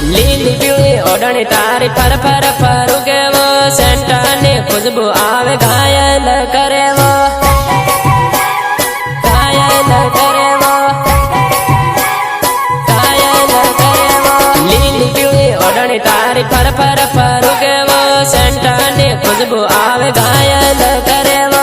લીલી પીળી ઓઢણી તારી ફર ફર ફરું કેવો સેન્ટાની ખુશ્બુ આવે ઘાયલ કરેવો લીલી પીળી ઓઢણી તારી ફર ફર ફરું કેવો સેન્ટાની ખુશ્બુ આવે ઘાયલ કરેવો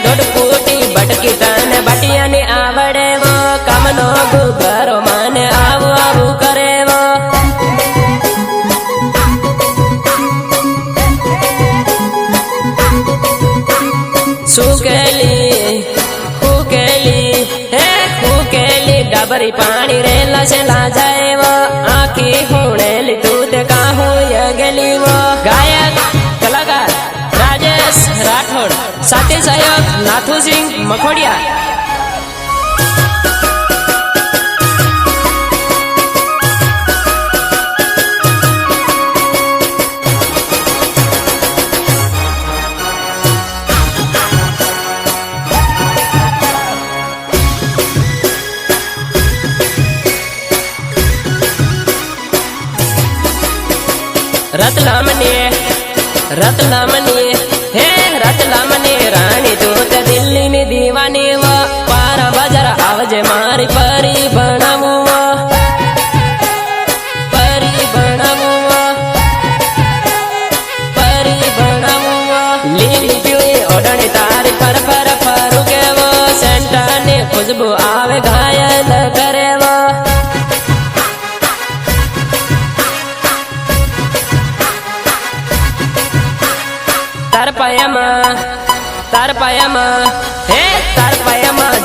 દોઢ ફૂટી બટકી તને બટિયાની આવડે વો કામનો ગુગરો મને આવું આવું કરે વો સુકેલી ડબરી પાણી રેલા છે લાજાય વો આખી હુણેલી તું તે કાહું ગેલી વો ગાયક કલાકાર રાજેશ રાઠોડ સાથે સહયોગ નાથુસિંહ મખોડિયા રતલામની રાણી તું તે દિલ્હીની દીવાની વો પારા બજાર આવજે મારી પરી ભણાવું લીલી પીળી ઓઢણી તારી ફર ફર ફરું કેવો સેન્ટાની ખુશ્બુ આવે ઘાયલ કરેવો તાર પાયામાં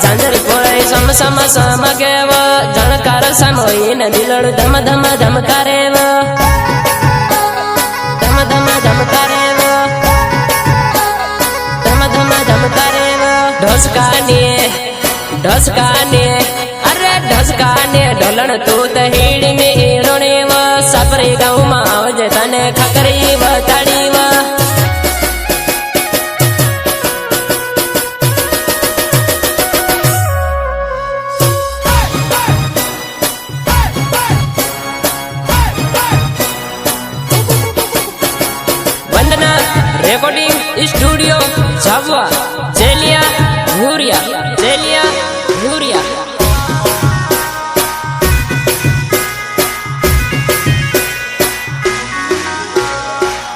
ઝાંઝર કોળાઈ સમ કેવો જણકાર સમોઈને દિલડું ધમ ધમ ધમ કરેવો ઢસકાને ઢોલણ તું તો હીડી મે હીરોણી વો સપરી ગાઉમાં આવજે તને ખકરી બતાડી વો રેકોર્ડિંગ સ્ટુડિયો ઝાબવા જેલિયા ભૂરિયા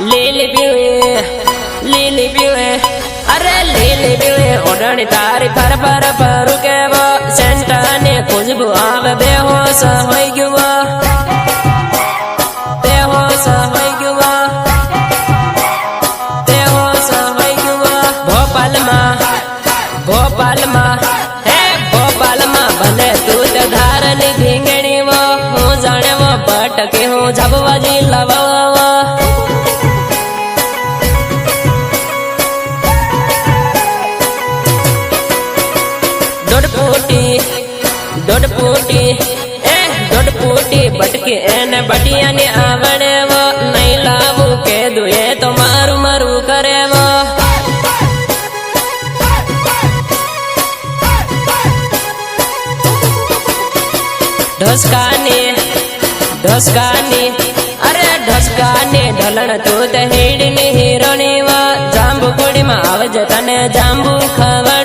લીલી પીળી ઓઢણી તારી ફર ફર ફરું કેવો સેન્ટાની ખુશ્બુ આવે બેહોશ હોઈ ગયો ભોપાલમાં ભલે તું તે ધારની ધીંગણી વો હું જાણે વો ભટકી હું ઝબવાજી લવાવો દોઢ ફૂટી બટકી એને બટિયાની આવડે વો નહીં લાવું કે દુએ તો મારું કરે વો ઢસકાની ઢલણ તું તે હીડીની હીરોણી વો જાંબુ કુડીમાં આવજે તને જાંબુ ખવા